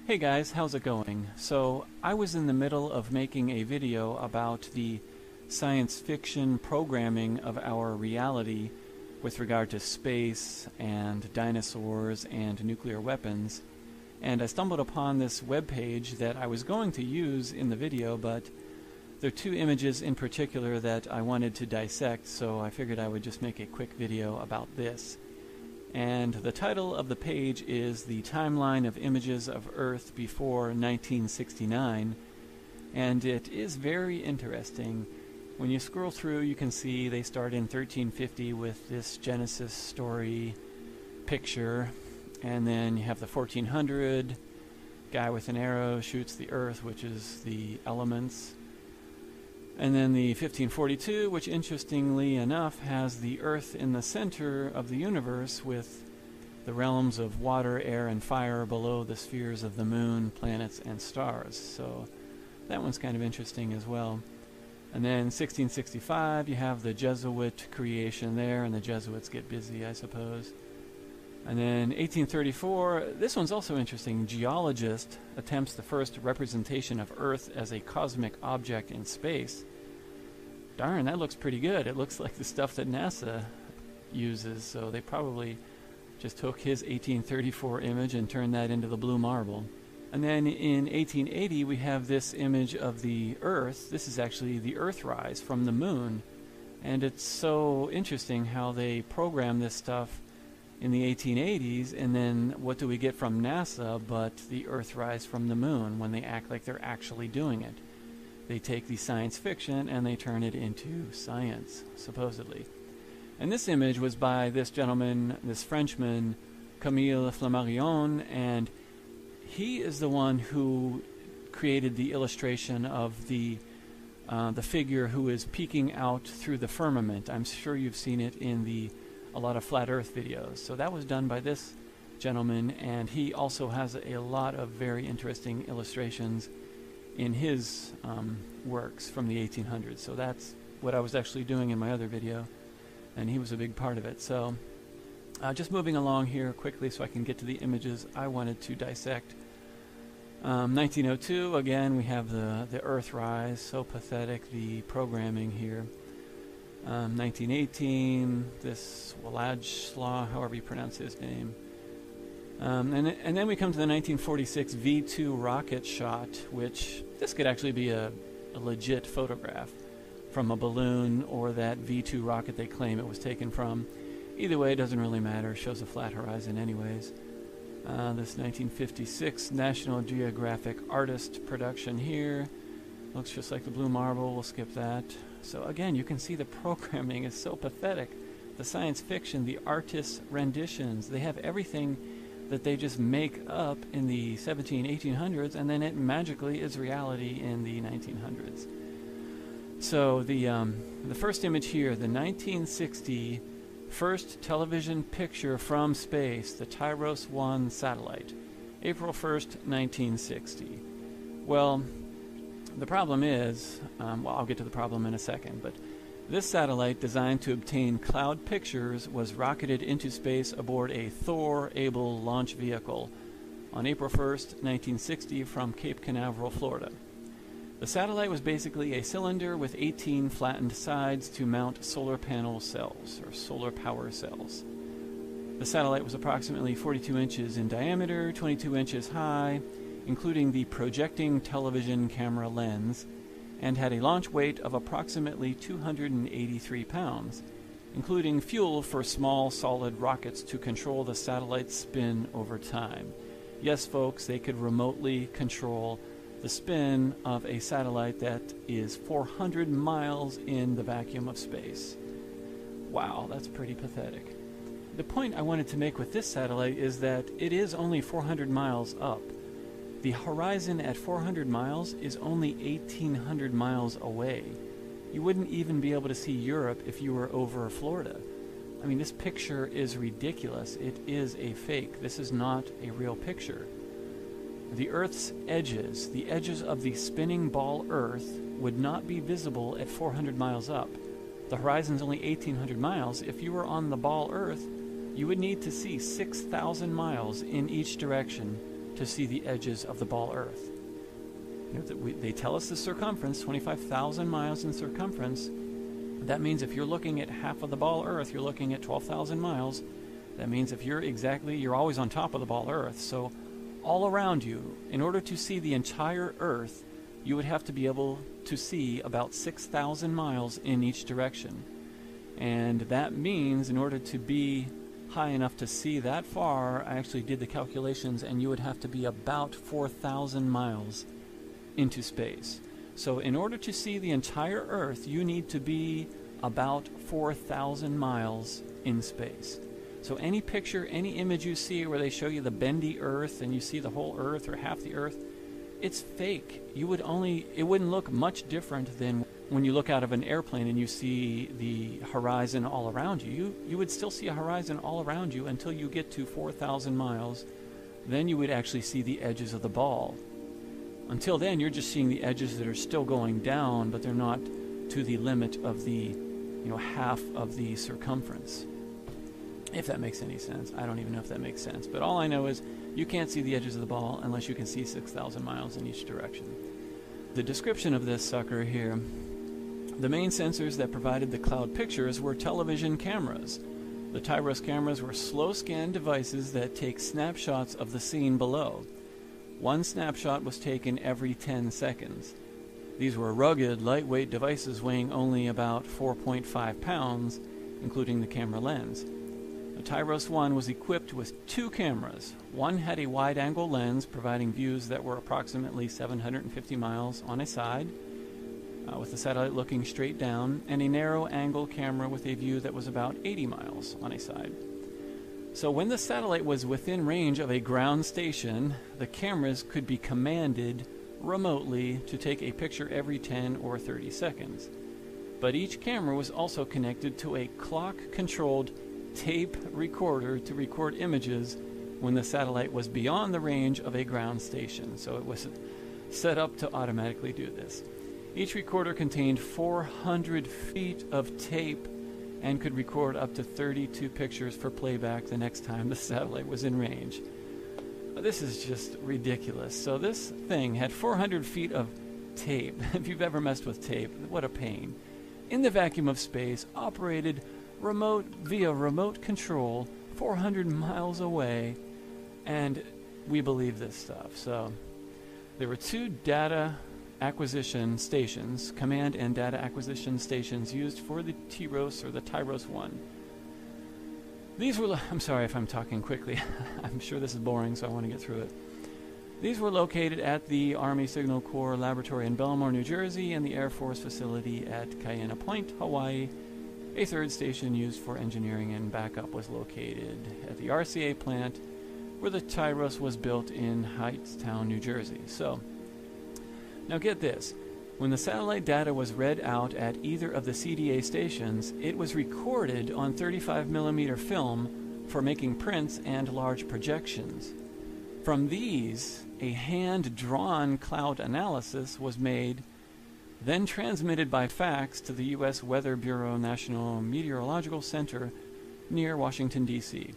Hey guys, how's it going? So, I was in the middle of making a video about the science fiction programming of our reality with regard to space and dinosaurs and nuclear weapons, and I stumbled upon this webpage that I was going to use in the video, but there are two images in particular that I wanted to dissect, so I figured I would just make a quick video about this. And the title of the page is The Timeline of Images of Earth Before 1969, and it is very interesting. When you scroll through, you can see they start in 1350 with this Genesis story picture, and then you have the 1400, guy with an arrow shoots the Earth, which is the elements. And then the 1542, which interestingly enough has the Earth in the center of the universe with the realms of water, air, and fire below the spheres of the moon, planets, and stars. So that one's kind of interesting as well. And then 1665, you have the Jesuit creation there, and the Jesuits get busy, I suppose. And then 1834, this one's also interesting. Geologist attempts the first representation of Earth as a cosmic object in space. Darn, that looks pretty good. It looks like the stuff that NASA uses, so they probably just took his 1834 image and turned that into the blue marble. And then in 1880, we have this image of the Earth. This is actually the Earthrise from the moon. And it's so interesting how they program this stuff in the 1880s, and then what do we get from NASA but the Earthrise from the moon when they act like they're actually doing it. They take the science fiction and they turn it into science, supposedly. And this image was by this gentleman, this Frenchman, Camille Flammarion, and he is the one who created the illustration of the figure who is peeking out through the firmament. I'm sure you've seen it in a lot of flat earth videos. So that was done by this gentleman, and he also has a lot of very interesting illustrations in his works from the 1800s. So that's what I was actually doing in my other video, and he was a big part of it. So just moving along here quickly so I can get to the images I wanted to dissect. 1902, again, we have the Earthrise, so pathetic, the programming here. 1918, this Władysław, however you pronounce his name. And then we come to the 1946 V2 rocket shot, which this could actually be a legit photograph from a balloon or that V2 rocket they claim it was taken from. Either way, it doesn't really matter. It shows a flat horizon anyways. This 1956 National Geographic artist production here. Looks just like the blue marble. We'll skip that. So again, you can see the programming is so pathetic. The science fiction, the artists' renditions, they have everything that they just make up in the 1800s, and then it magically is reality in the 1900s. So the first image here, the 1960 first television picture from space, the Tyros 1 satellite, April 1st, 1960. Well, the problem is, I'll get to the problem in a second, but this satellite, designed to obtain cloud pictures, was rocketed into space aboard a Thor-Able launch vehicle on April 1st, 1960 from Cape Canaveral, Florida. The satellite was basically a cylinder with 18 flattened sides to mount solar panel cells, or solar power cells. The satellite was approximately 42 inches in diameter, 22 inches high, including the projecting television camera lens, and had a launch weight of approximately 283 pounds, including fuel for small solid rockets to control the satellite's spin over time. Yes, folks, they could remotely control the spin of a satellite that is 400 miles in the vacuum of space. Wow, that's pretty pathetic. The point I wanted to make with this satellite is that it is only 400 miles up. The horizon at 400 miles is only 1,800 miles away. You wouldn't even be able to see Europe if you were over Florida. I mean, this picture is ridiculous. It is a fake. This is not a real picture. The Earth's edges, the edges of the spinning ball Earth, would not be visible at 400 miles up. The horizon's only 1,800 miles. If you were on the ball Earth, you would need to see 6,000 miles in each direction to see the edges of the ball Earth. They tell us the circumference, 25,000 miles in circumference. That means if you're looking at half of the ball Earth, you're looking at 12,000 miles. That means if you're always on top of the ball Earth. So all around you, in order to see the entire Earth, you would have to be able to see about 6,000 miles in each direction. And that means in order to be high enough to see that far, I actually did the calculations, and you would have to be about 4,000 miles into space. So in order to see the entire Earth, you need to be about 4,000 miles in space. So any picture, any image you see where they show you the bendy Earth and you see the whole Earth or half the Earth, it's fake. It wouldn't look much different than when you look out of an airplane and you see the horizon all around you. You would still see a horizon all around you until you get to 4,000 miles. Then you would actually see the edges of the ball. Until then, you're just seeing the edges that are still going down, but they're not to the limit of the, half of the circumference. If that makes any sense. I don't even know if that makes sense. But all I know is you can't see the edges of the ball unless you can see 6,000 miles in each direction. The description of this sucker here: the main sensors that provided the cloud pictures were television cameras. The Tyros cameras were slow-scan devices that take snapshots of the scene below. One snapshot was taken every 10 seconds. These were rugged, lightweight devices weighing only about 4.5 pounds, including the camera lens. The Tyros 1 was equipped with two cameras. One had a wide-angle lens providing views that were approximately 750 miles on a side, with the satellite looking straight down, and a narrow-angle camera with a view that was about 80 miles on a side. So when the satellite was within range of a ground station, the cameras could be commanded remotely to take a picture every 10 or 30 seconds. But each camera was also connected to a clock-controlled tape recorder to record images when the satellite was beyond the range of a ground station. So it was set up to automatically do this. Each recorder contained 400 feet of tape and could record up to 32 pictures for playback the next time the satellite was in range. This is just ridiculous. So this thing had 400 feet of tape. If you've ever messed with tape, what a pain. In the vacuum of space, operated via remote control 400 miles away, and we believe this stuff. So there were two data acquisition stations, command and data acquisition stations used for the Tyros or the Tyros 1. These were, I'm sorry if I'm talking quickly. I'm sure this is boring, so I want to get through it. These were located at the Army Signal Corps Laboratory in Belmore, New Jersey, and the Air Force facility at Kaena Point, Hawaii. A third station used for engineering and backup was located at the RCA plant, where the Tyros was built in Hightstown, New Jersey. So, now get this. When the satellite data was read out at either of the CDA stations, it was recorded on 35mm film for making prints and large projections. From these, a hand-drawn cloud analysis was made, then transmitted by fax to the U.S. Weather Bureau National Meteorological Center near Washington, D.C.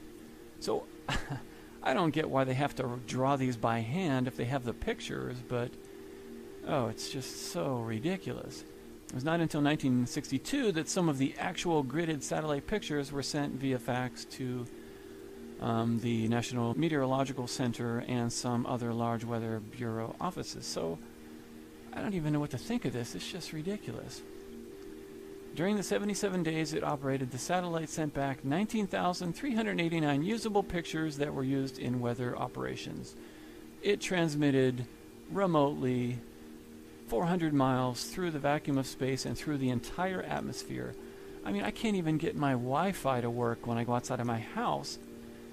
So, I don't get why they have to draw these by hand if they have the pictures, but it's just so ridiculous. It was not until 1962 that some of the actual gridded satellite pictures were sent via fax to the National Meteorological Center and some other large Weather Bureau offices. So I don't even know what to think of this. It's just ridiculous. During the 77 days it operated, the satellite sent back 19,389 usable pictures that were used in weather operations. It transmitted remotely 400 miles through the vacuum of space and through the entire atmosphere. I mean, I can't even get my Wi-Fi to work when I go outside of my house,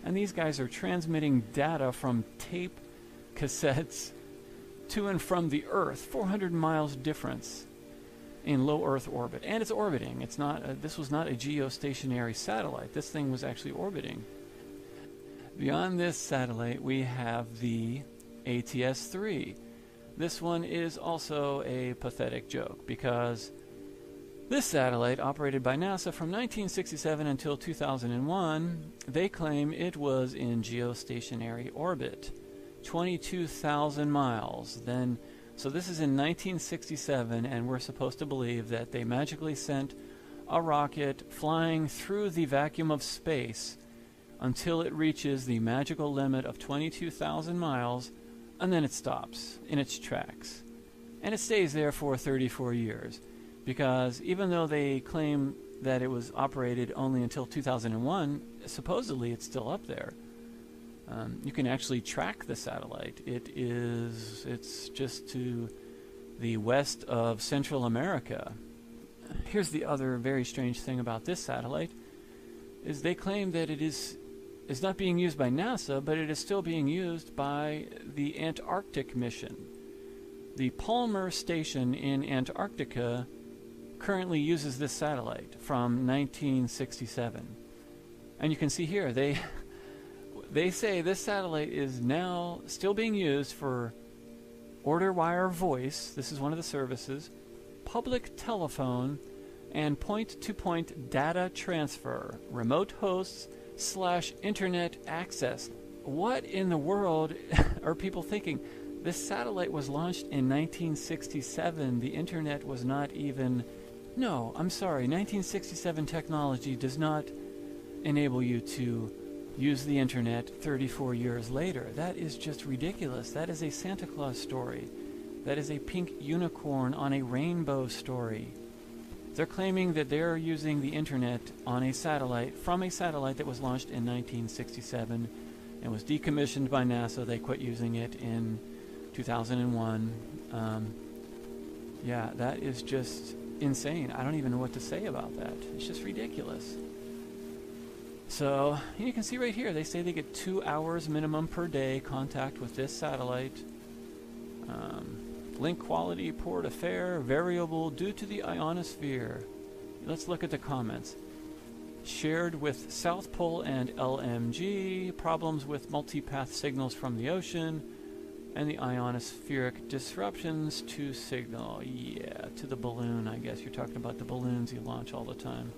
and these guys are transmitting data from tape cassettes to and from the Earth. 400 miles difference in low Earth orbit, and it's orbiting. It's not. This was not a geostationary satellite. This thing was actually orbiting. Beyond this satellite, we have the ATS-3. This one is also a pathetic joke because this satellite, operated by NASA from 1967 until 2001, they claim it was in geostationary orbit. 22,000 miles. Then, so this is in 1967, and we're supposed to believe that they magically sent a rocket flying through the vacuum of space until it reaches the magical limit of 22,000 miles, and then it stops in its tracks. And it stays there for 34 years, because even though they claim that it was operated only until 2001, supposedly it's still up there. You can actually track the satellite. It's just to the west of Central America. Here's the other very strange thing about this satellite, is they claim that it's not being used by NASA, but it is still being used by the Antarctic mission. The Palmer Station in Antarctica currently uses this satellite from 1967. And you can see here, they say this satellite is now still being used for order wire voice, this is one of the services, public telephone, and point-to-point data transfer, remote hosts / internet access. What in the world are people thinking? This satellite was launched in 1967. The internet was not even... No, I'm sorry. 1967 technology does not enable you to use the internet 34 years later. That is just ridiculous. That is a Santa Claus story. That is a pink unicorn on a rainbow story. They're claiming that they're using the internet on a satellite, from a satellite that was launched in 1967 and was decommissioned by NASA. They quit using it in 2001. Yeah, that is just insane. I don't even know what to say about that. It's just ridiculous. So, you can see right here, they say they get 2 hours minimum per day contact with this satellite. Link quality, port affair, variable due to the ionosphere. Let's look at the comments. Shared with South Pole and LMG, problems with multipath signals from the ocean, and the ionospheric disruptions to signal. Yeah, to the balloon, I guess. You're talking about the balloons you launch all the time.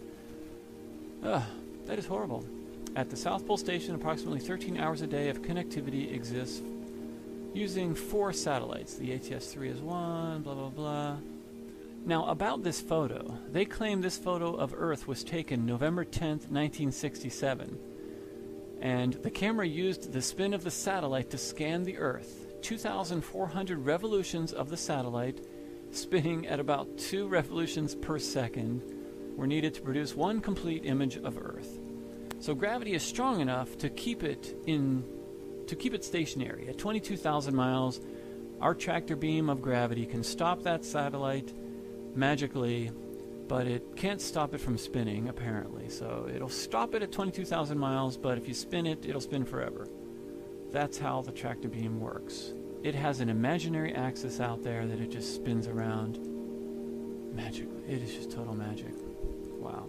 That is horrible. At the South Pole Station, approximately 13 hours a day of connectivity exists using 4 satellites. The ATS-3 is one, blah, blah, blah. Now, about this photo. They claim this photo of Earth was taken November 10th, 1967. And the camera used the spin of the satellite to scan the Earth. 2,400 revolutions of the satellite, spinning at about 2 revolutions per second, were needed to produce one complete image of Earth. So gravity is strong enough to keep it stationary at 22,000 miles. Our tractor beam of gravity can stop that satellite magically, but it can't stop it from spinning, apparently. So it'll stop it at 22,000 miles, but if you spin it, it'll spin forever. That's how the tractor beam works. It has an imaginary axis out there that it just spins around magically. It is just total magic. Wow.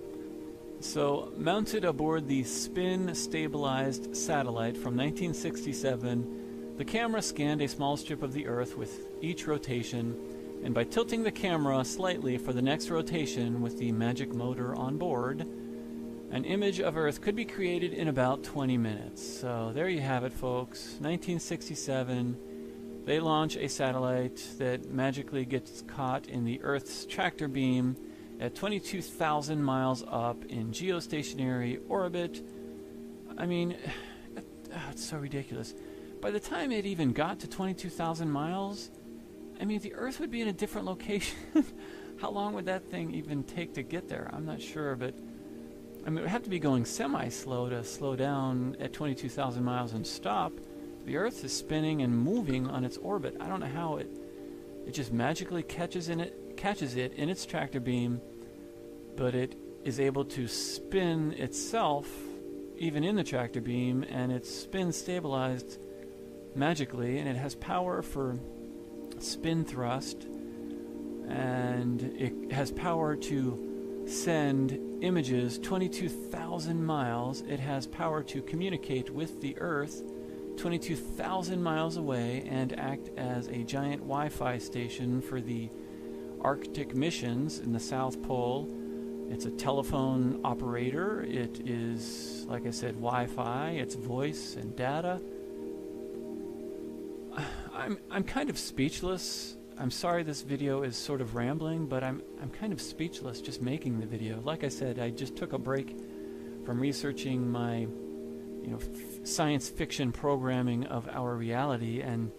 So, mounted aboard the spin-stabilized satellite from 1967, the camera scanned a small strip of the Earth with each rotation, and by tilting the camera slightly for the next rotation with the magic motor on board, an image of Earth could be created in about 20 minutes. So, there you have it, folks. 1967, they launch a satellite that magically gets caught in the Earth's tractor beam at 22,000 miles up in geostationary orbit. I mean, it's so ridiculous. By the time it even got to 22,000 miles, I mean, the Earth would be in a different location. How long would that thing even take to get there? I'm not sure, but I mean, it would have to be going semi-slow to slow down at 22,000 miles and stop. The Earth is spinning and moving on its orbit. I don't know how it just magically catches it in its tractor beam, but it is able to spin itself even in the tractor beam, and it's spin stabilized magically, and it has power for spin thrust, and it has power to send images 22,000 miles. It has power to communicate with the Earth 22,000 miles away and act as a giant Wi-Fi station for the Arctic missions in the South Pole. It's a telephone operator. It is, like I said, Wi-Fi. It's voice and data. I'm kind of speechless. I'm sorry this video is sort of rambling, but I'm kind of speechless just making the video. Like I said, I just took a break from researching my, science fiction programming of our reality, and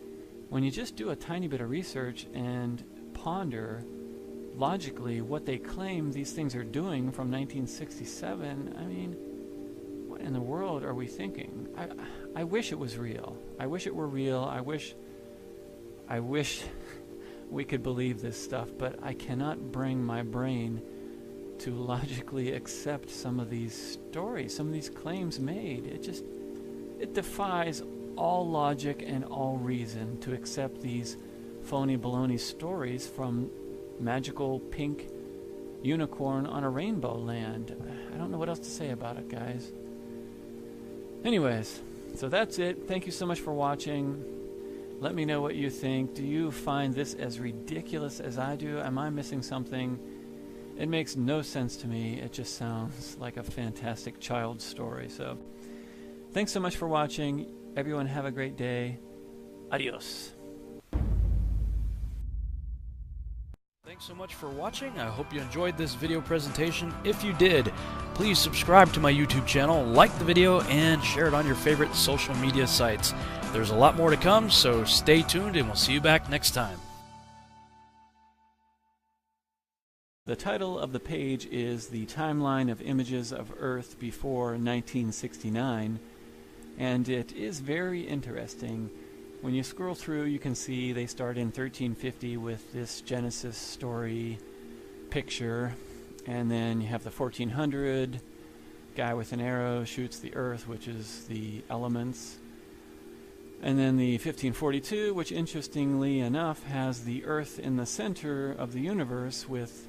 when you just do a tiny bit of research and ponder logically what they claim these things are doing from 1967, I mean, what in the world are we thinking? I wish it was real. I wish it were real. I wish we could believe this stuff, but I cannot bring my brain to logically accept some of these stories, some of these claims made. It defies all logic and all reason to accept these phony baloney stories from magical pink unicorn on a rainbow land. I don't know what else to say about it, guys. Anyways, so that's it. Thank you so much for watching. Let me know what you think. Do you find this as ridiculous as I do? Am I missing something? It makes no sense to me. It just sounds like a fantastic child's story. So, thanks so much for watching. Everyone have a great day. Adios. Thanks so much for watching. I hope you enjoyed this video presentation. If you did, please subscribe to my YouTube channel, like the video, and share it on your favorite social media sites. There's a lot more to come, so stay tuned and we'll see you back next time. The title of the page is The Timeline of Images of Earth Before 1969, and it is very interesting. When you scroll through, you can see they start in 1350 with this Genesis story picture, and then you have the 1400, guy with an arrow shoots the earth, which is the elements. And then the 1542, which interestingly enough has the earth in the center of the universe with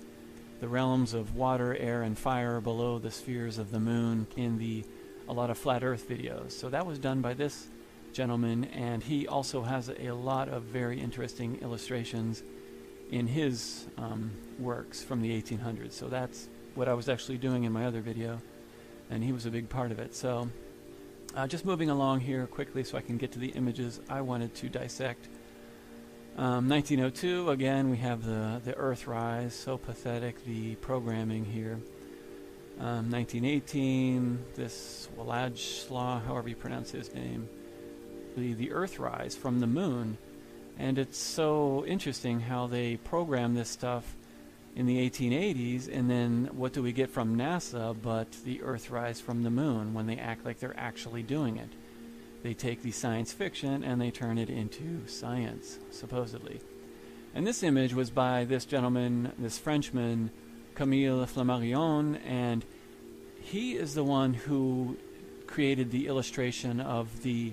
the realms of water, air, and fire below the spheres of the moon in a lot of flat earth videos. So that was done by this gentleman, and he also has a lot of very interesting illustrations in his works from the 1800s. So that's what I was actually doing in my other video, and he was a big part of it. So just moving along here quickly so I can get to the images I wanted to dissect. 1902, again, we have the Earthrise, so pathetic, the programming here. 1918, this Władysław, however you pronounce his name, the Earthrise from the moon. And it's so interesting how they program this stuff in the 1880s, and then what do we get from NASA but the Earthrise from the moon when they act like they're actually doing it. They take the science fiction and they turn it into science, supposedly. And this image was by this gentleman, this Frenchman, Camille Flammarion, and he is the one who created the illustration of the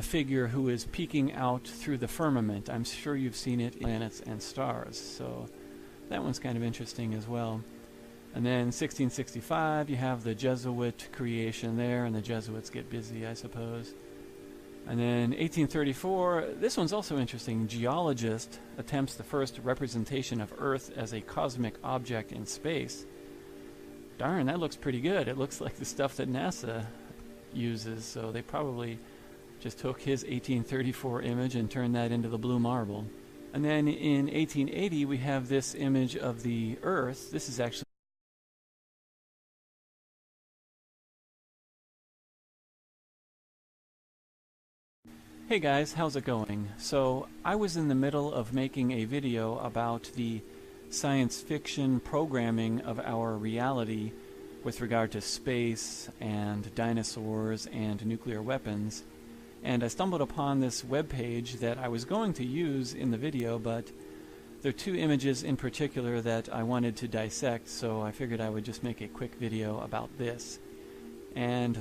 figure who is peeking out through the firmament. I'm sure you've seen it in Planets and Stars, so that one's kind of interesting as well. And then 1665, you have the Jesuit creation there, and the Jesuits get busy, I suppose. And then 1834, this one's also interesting. Geologist attempts the first representation of Earth as a cosmic object in space. Darn, that looks pretty good. It looks like the stuff that NASA uses, so they probably just took his 1834 image and turned that into the blue marble. And then in 1880, we have this image of the Earth. This is actually Hey guys, how's it going? So I was in the middle of making a video about the science fiction programming of our reality with regard to space and dinosaurs and nuclear weapons, and I stumbled upon this webpage that I was going to use in the video, but there are two images in particular that I wanted to dissect, so I figured I would just make a quick video about this. And